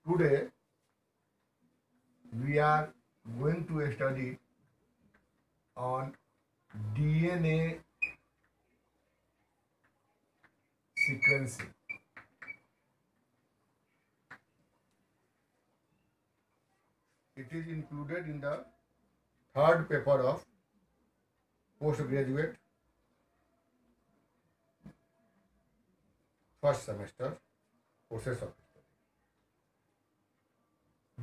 Today we are going to study on DNA sequencing. It is included in the third paper of postgraduate first semester courses of study.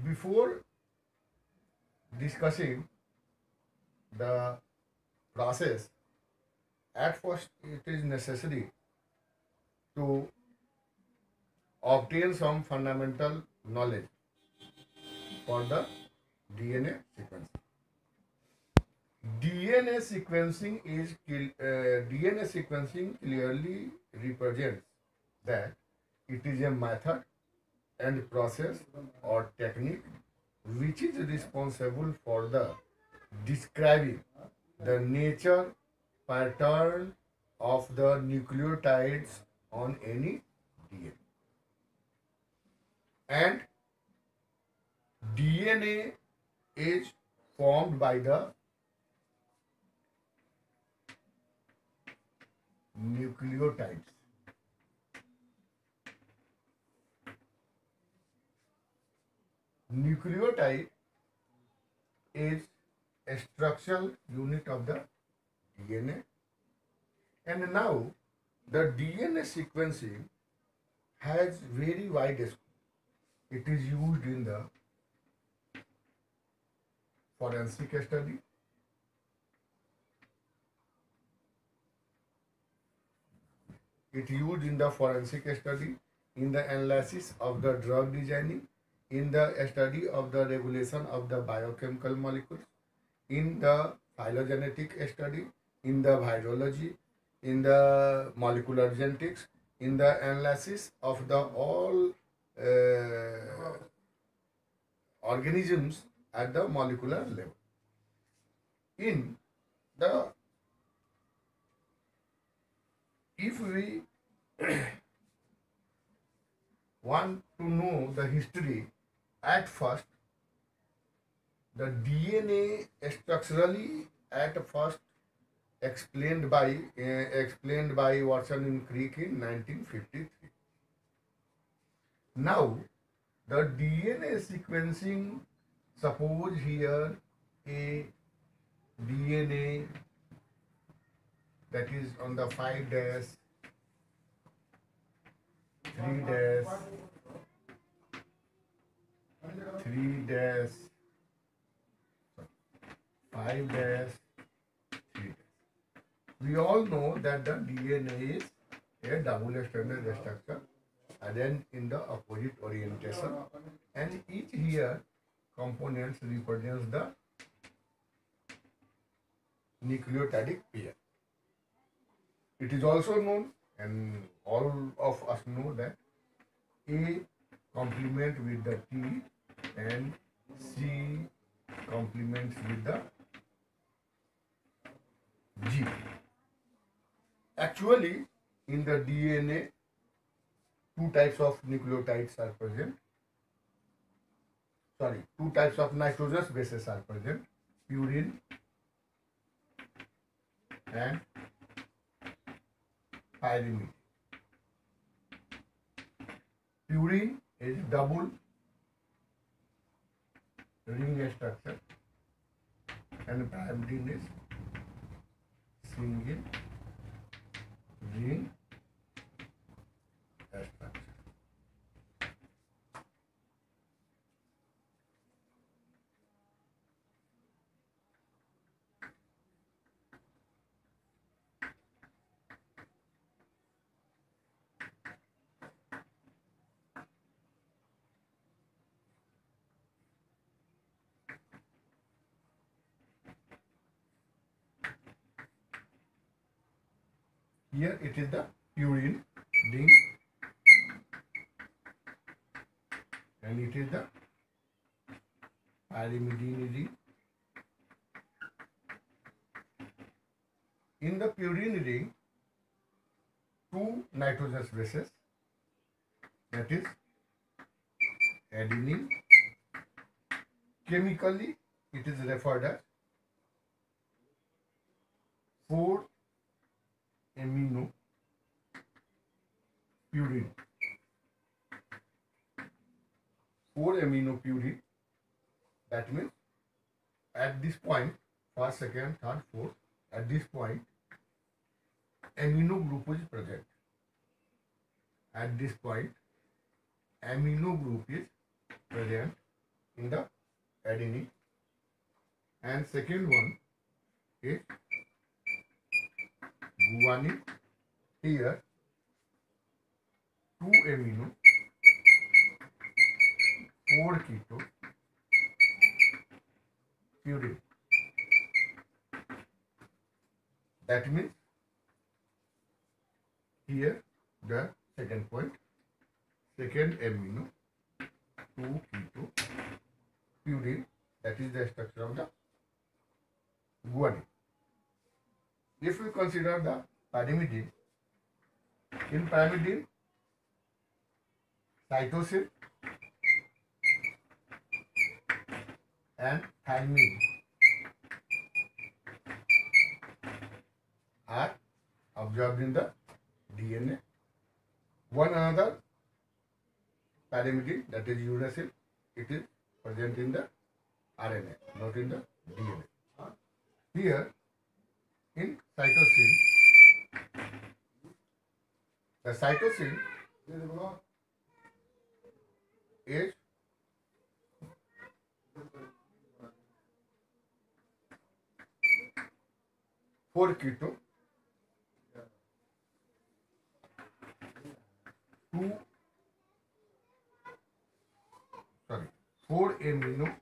Before discussing the process, at first it is necessary to obtain some fundamental knowledge for the DNA sequencing. DNA sequencing clearly represents that it is a method and process or technique which is responsible for the describing the nature pattern of the nucleotides on any DNA. And DNA is formed by the nucleotides. Nucleotide is a structural unit of the DNA, and now the DNA sequencing has very wide scope. It is used in the forensic study, in the analysis of the drug designing, in the study of the regulation of the biochemical molecules, in the phylogenetic study, in the virology, in the molecular genetics, in the analysis of the all organisms at the molecular level. In the if we want to know the history, at first the DNA structurally at first explained by Watson and Crick in 1953. Now the DNA sequencing, suppose here a DNA that is on the 5 dash 3 dash 3 dash 5 dash 3 dash. We all know that the DNA is a double-stranded structure and then in the opposite orientation, and each here components represents the nucleotidic pair. It is also known, and all of us know, that A complement with the T and C complements with the G. Actually, in the DNA, two types of nucleotides are present. Two types of nitrogenous bases are present: purine and pyrimidine. Purine is double ring structure and pyrimidine is single ring structure. Here it is the purine ring and it is the pyrimidine ring. In the purine ring, two nitrogenous bases, that is adenine. Chemically, it is referred as 4-amino purine. 4-amino purine. That means at this point, first, second, third, fourth, at this point, amino group is present. At this point, amino group is present in the adenine. And second one is guanine. Here, 2-amino, 4-keto purine. That means here the second point, second amino, 2-keto purine, that is the structure of the guanine. If we consider the pyrimidine, in pyrimidine, cytosine and thymine are observed in the DNA. One another pyrimidine, that is uracil, it is present in the RNA, not in the DNA. Here, in cytosine, the cytosine is four keto, 4-amino,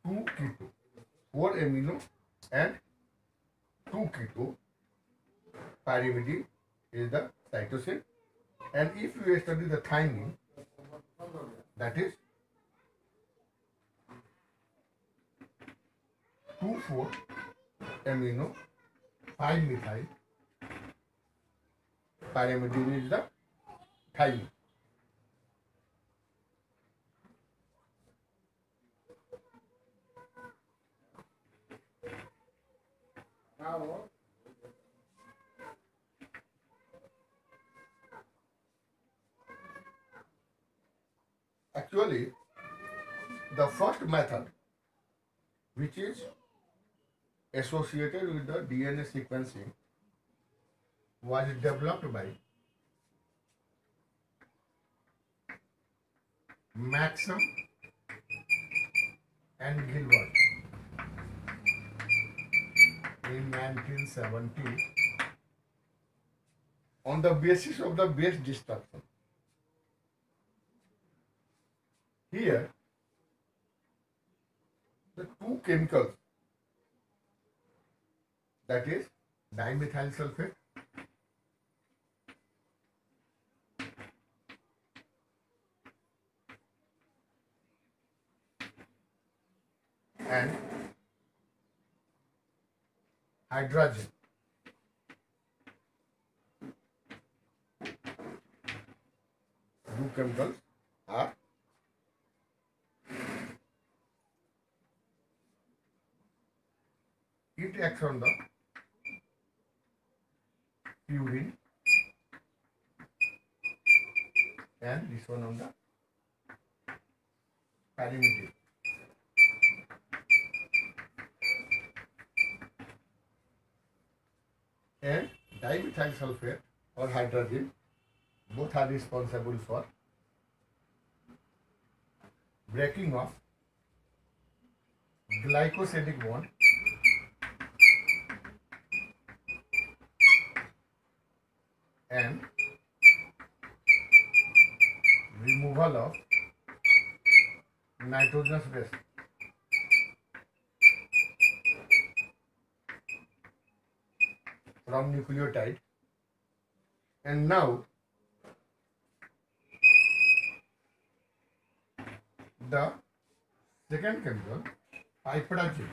2-keto, 4-amino and 2-keto pyrimidine is the cytosine. And if you study the thymine, that is 2,4-amino 5-methyl pyrimidine is the thymine. Actually, the first method which is associated with the DNA sequencing was developed by Maxam and Gilbert in 1970 on the basis of the base destruction. Here, the two chemicals, that is dimethyl sulfate and hydrogen, two chemicals are it acts on the purine and this one on the pyrimidine. And dimethyl sulfate or hydrogen, both are responsible for breaking of glycosidic bond and removal of nitrogenous base. From nucleotide. And now the second chemical, piperazine,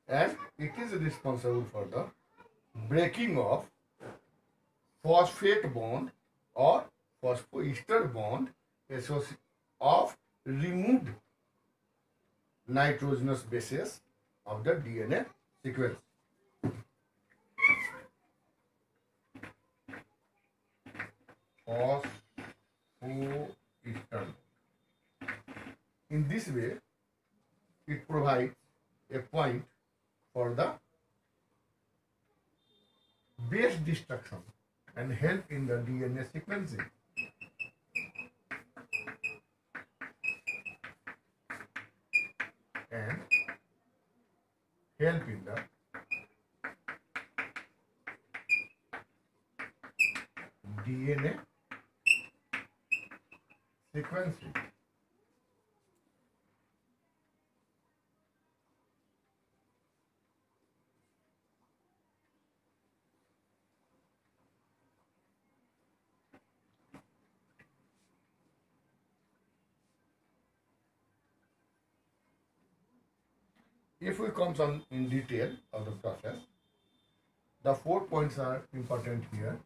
and it is responsible for the breaking of phosphate bond or phosphoester bond of removed nitrogenous bases of the DNA sequence. Phosphoester. In this way, it provides a point for the base destruction and help in the DNA sequencing. And help in the DNA sequencing. If we come on in detail of the process, the 4 points are important here.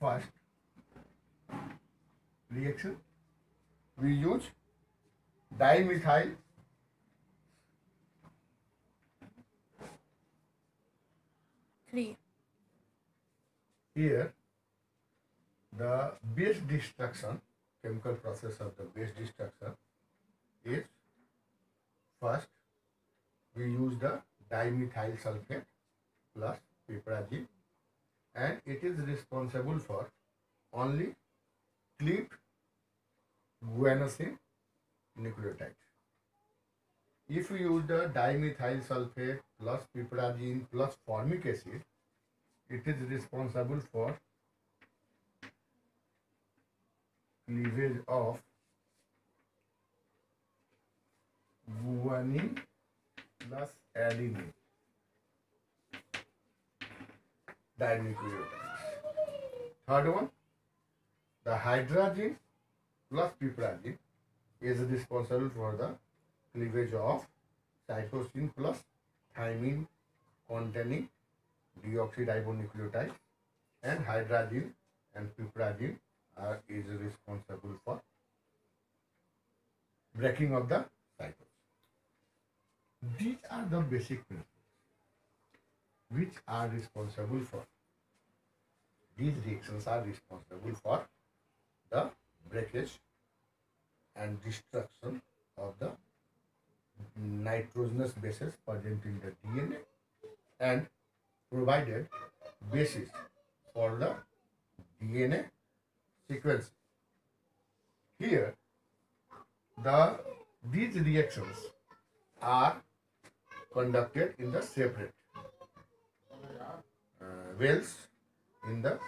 First, reaction. We use dimethyl Three. Here, the base destruction, chemical process of the base destruction is first we use the dimethyl sulfate plus piperazine, and it is responsible for only cleaved guanosine nucleotide. If we use the dimethyl sulfate plus piperazine plus formic acid, it is responsible for cleavage of guanine plus adenine dinucleotides. Third one, the hydrazine plus piperazine is responsible for the cleavage of cytosine plus thymine containing deoxyribonucleotides, and hydrazine and piperazine is responsible for breaking of the cytosine. These are the basic principles which are responsible for, these reactions are responsible for the breakage and destruction of the nitrogenous bases present in the DNA and provided basis for the DNA sequence. Here, these reactions are conducted in the separate wells in the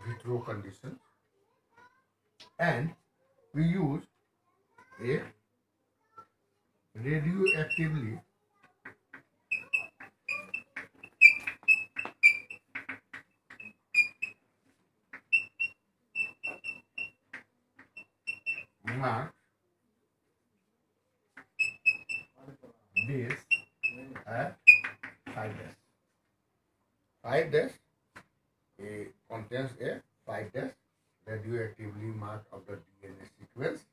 vitro conditions, and we use a radioactively marked base at 5 dash. 5 dash contains a 5 dash radioactively marked of the DNA sequence.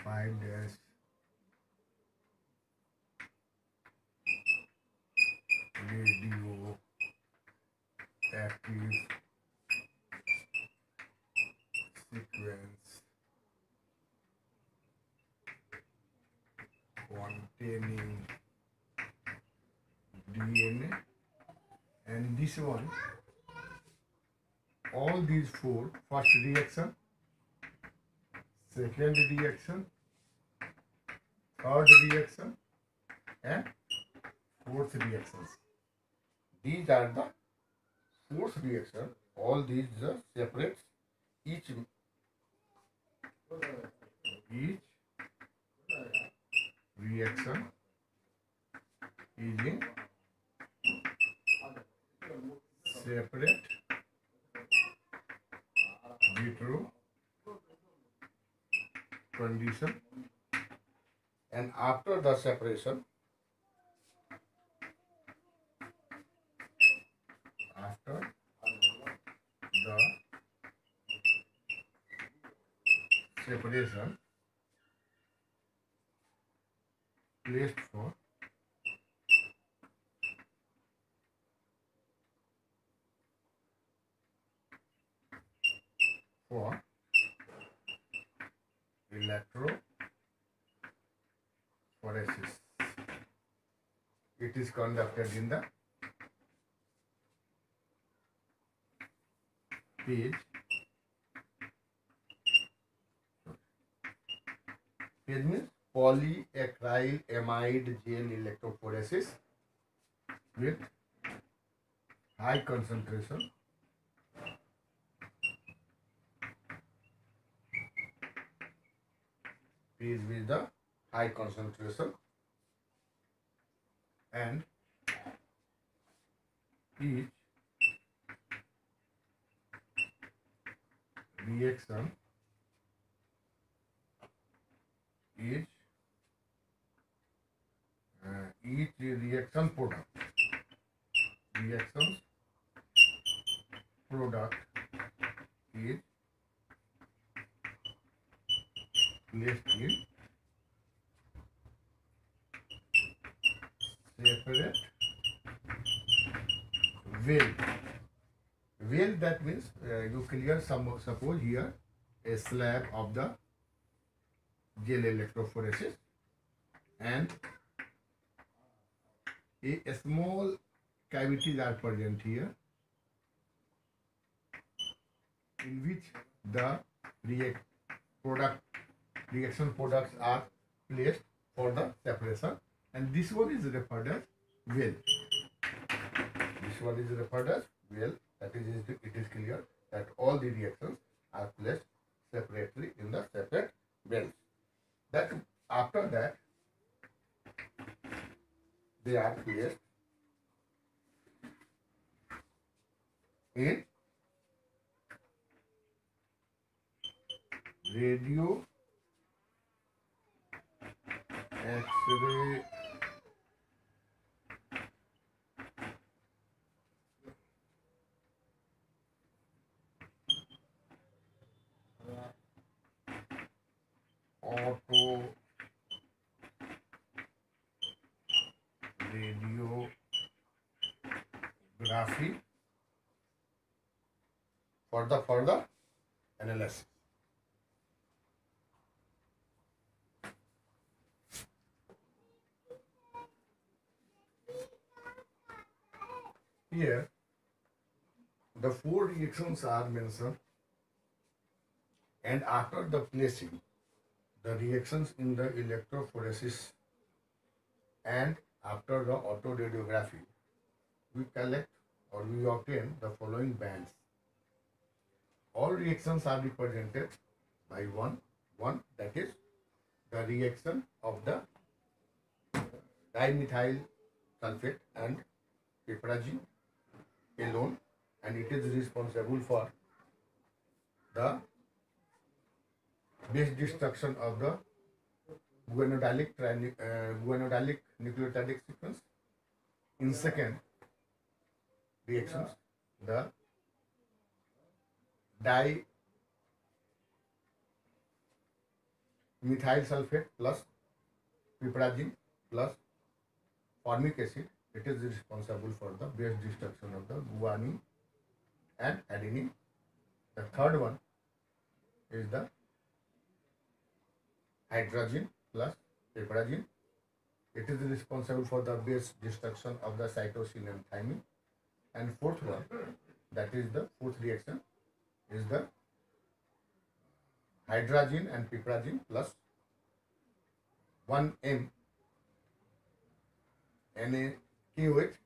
Five dash radioactive sequence containing DNA, and this one, all these four, first reaction, second reaction, third reaction, and fourth reactions. These are the fourth reaction. All these separates each reaction is in separate vitro condition, and after the separation, after the separation, placed for electrophoresis. It is conducted in the page means polyacrylamide gel electrophoresis with high concentration page with the high concentration, and each reaction each reaction product is placed in separate well. Well, that means you clear suppose here a slab of the gel electrophoresis, and a small cavities are present here in which the reaction products are placed for the separation, and this one is referred as well. This one is referred as well. That is, it is clear that all the reactions are placed separately in the separate wells. That after that they are placed in radio X-ray radiography for the further analysis. Here, the 4 reactions are mentioned, and after the placing, the reactions in the electrophoresis and after the autoradiography, we collect or we obtain the following bands. All reactions are represented by one, that is the reaction of the dimethyl sulfate and piperazine alone, and it is responsible for the base destruction of the guanidinic nucleotidic sequence. In second reactions, the dimethyl sulfate plus piperazine plus formic acid, it is responsible for the base destruction of the guanine and adenine. The third one is the hydrazine plus piperazine. It is responsible for the base destruction of the cytosine and thymine. And fourth one, that is the fourth reaction, is the hydrazine and piperazine plus 1M NaKOH.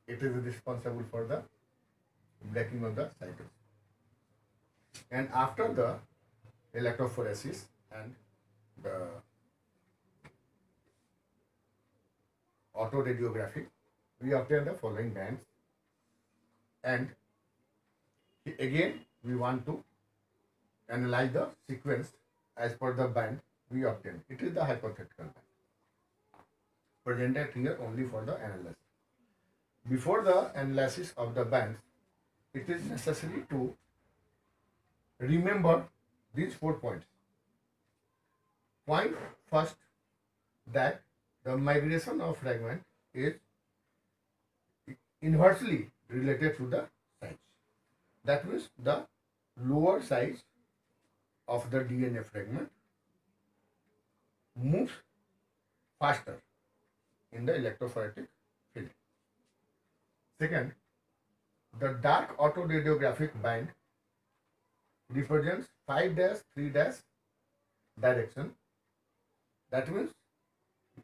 It is responsible for the breaking of the cytosine. And after the electrophoresis and the autoradiography, we obtain the following bands, and again we want to analyze the sequence as per the band we obtained. It is the hypothetical band presented here only for the analysis. Before the analysis of the bands, it is necessary to remember these 4 points. Point first, that the migration of fragment is inversely related to the size. That means the lower size of the DNA fragment moves faster in the electrophoretic field. Second, the dark autoradiographic band represents 5-3- direction. That means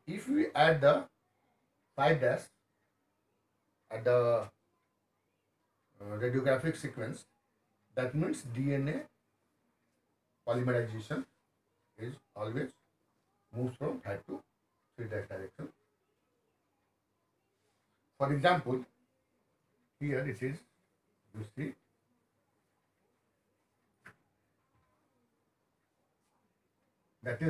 if we add the 5- at the radiographic sequence, that means DNA polymerization is always moves from 5 to 3- direction. For example, here it is, you see, that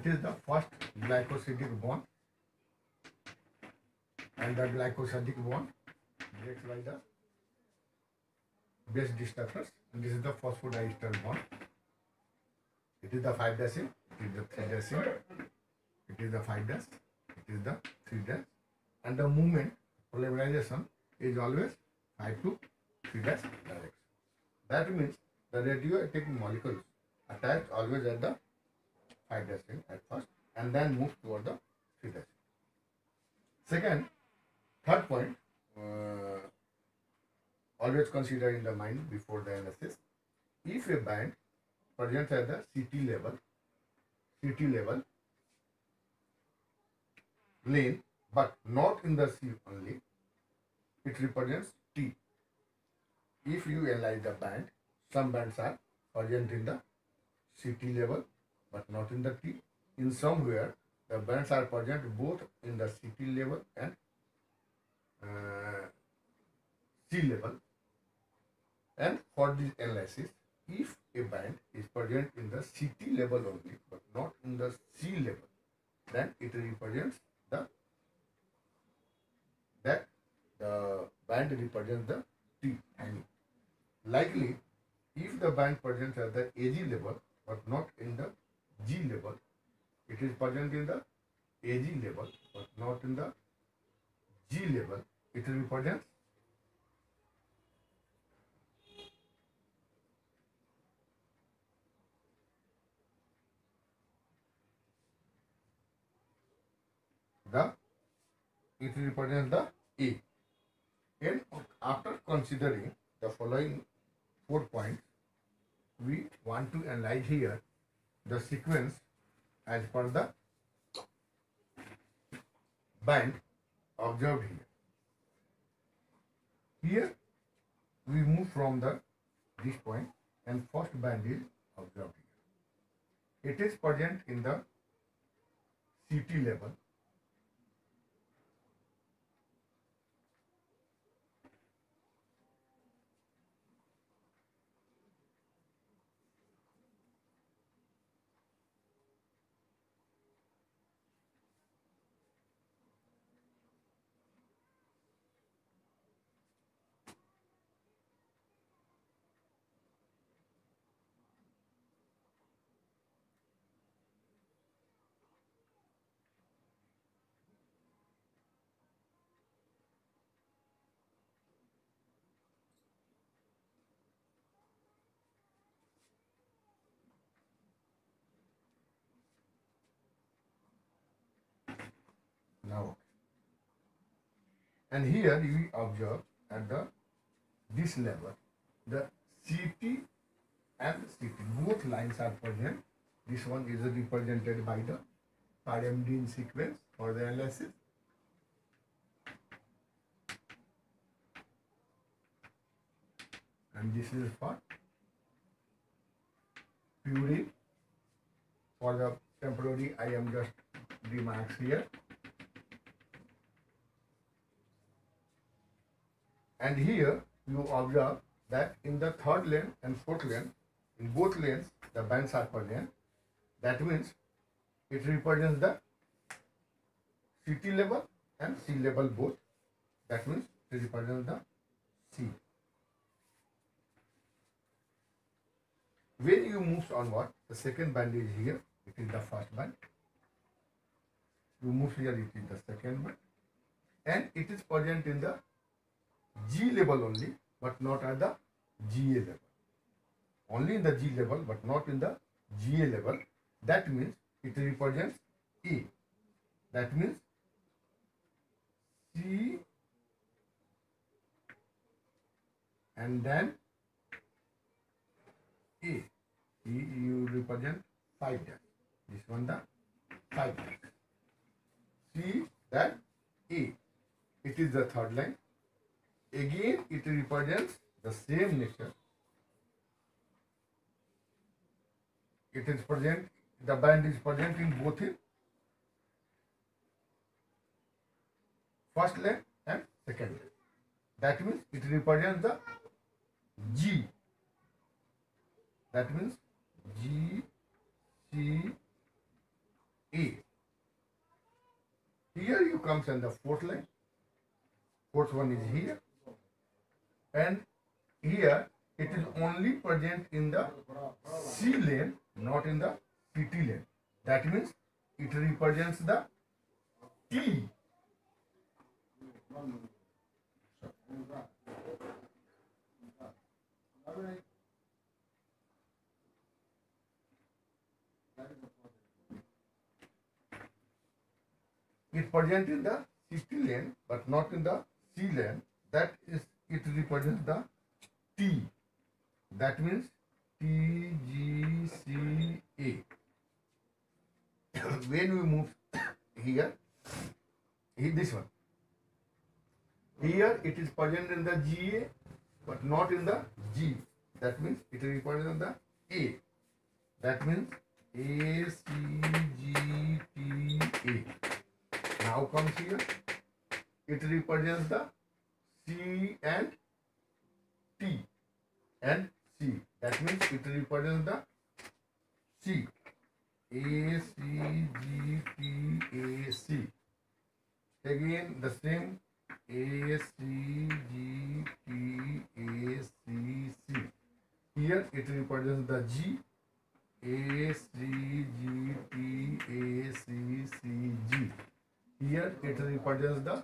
is the first glycosidic bond, and the glycosidic bond breaks by the base destructors, and this is the phosphodiester bond. It is the 5-, it is the 3-, it is the 5-, it is the 3-, and the movement polymerization is always 5 to 3- direction. That means the radioactive molecules attach always at the 5- at first and then move toward the 3-. Second, third point, always consider in the mind before the analysis. If a band presents at the CT level lane, but not in the C only, it represents T. If you analyze the band, some bands are present in the CT level but not in the T. In somewhere, the bands are present both in the CT level and C level. And for this analysis, if a band is present in the CT level only but not in the C level, then it represents that the band represents the T. And likely, if the band presents at the AG level but not in the G level, it is present in the AG level but not in the G level, it represents the A. And after considering the following 4 points, we want to analyze here the sequence as per the band observed here. Here we move from this point and first band is observed here. It is present in the CT level. And here we observe at this level, the CT and CT, both lines are present. This one is represented by the pyrimidine sequence for the analysis. And this is for purine. For the temporary, I am just remarks here. And here you observe that in the third lane and fourth lane, in both lanes, the bands are present. That means it represents the CT level and C level both. That means it represents the C. When you move onward, the second band is here. It is the first band. You move here, it is the second band. And it is present in the G level only, but not at the GA level. Only in the G level, but not in the GA level. That means it represents A. That means C and then A. You represent 5 dash. This one the 5 dash. C then A. It is the third line. Again, it represents the same nature. It is present, the band is present in both in first line and second line. That means it represents the G. That means G, C, A. Here you comes in the fourth line. Fourth one is here. And here it is only present in the C lane, not in the CT lane. That means it represents the T. It present in the CT lane, but not in the C lane. That is, it represents the T. That means T, G, C, A. When we move here, this one. Here it is present in the GA, but not in the G. That means it represents the A. That means A, C, G, T, A. Now comes here. It represents the C and T and C. That means it represents the C. A, C, G, T, A, C. Again the same A, C, G, T, A, C, C. Here it represents the G. A, C, G, T, A, C, C, G. Here it represents the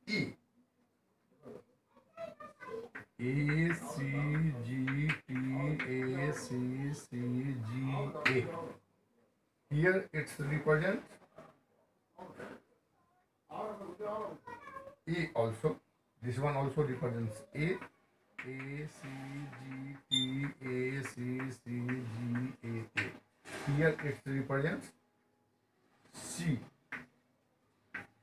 E. A, C, G, T, A, C, C, G, A. Here it represents A also. This one also represents A. A, C, G, T, A, C, C, G, A, A. Here it represents C.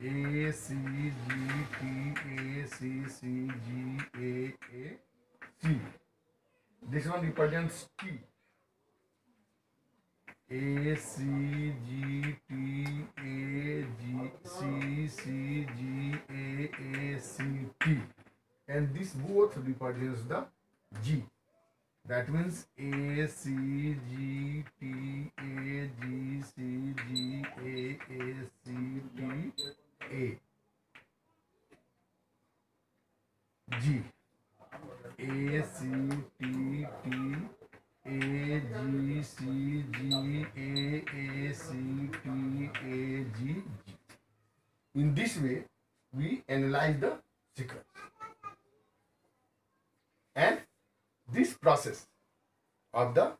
A, C, G, T, A, C, C, G, A, C. This one represents T. A, C, G, T, A, G, C, C, G, A, C, T. And this both represents the G. That means A, C, G, T, A, G, C, G, A, C, T, A. G. A, C, T, T, A, G, C, G, A, C, T, A, G, G. In this way, we analyze the sequence. And this process of the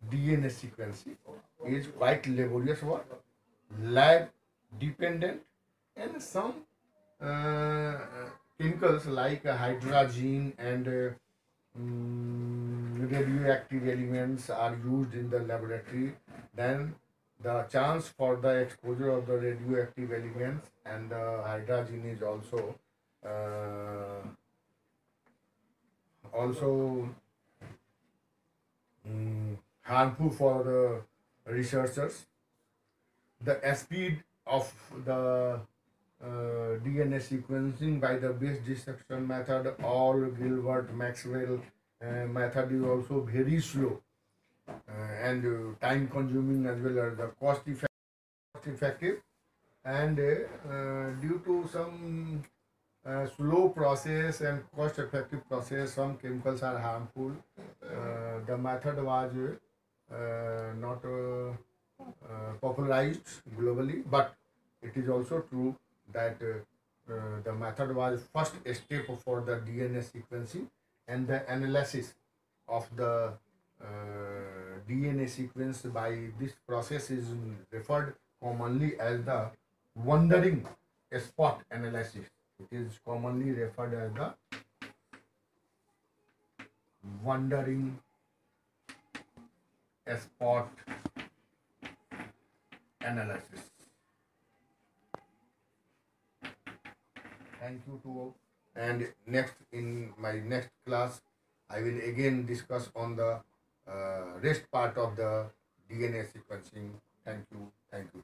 DNA sequencing is quite laborious work, lab dependent, and some chemicals like hydrazine and radioactive elements are used in the laboratory, then the chance for the exposure of the radioactive elements and the hydrazine is also harmful for the researchers. The speed of the DNA sequencing by the base dissection method or Gilbert Maxwell method is also very slow and time consuming as well as the cost effective, and due to some slow process and cost effective process, some chemicals are harmful. The method was not popularized globally, but it is also true that the method was first step for the DNA sequencing, and the analysis of the DNA sequence by this process is referred commonly as the wandering spot analysis. It is commonly referred as the wandering spot analysis. Thank you to all. And next, in my next class, I will again discuss on the rest part of the DNA sequencing. Thank you. Thank you.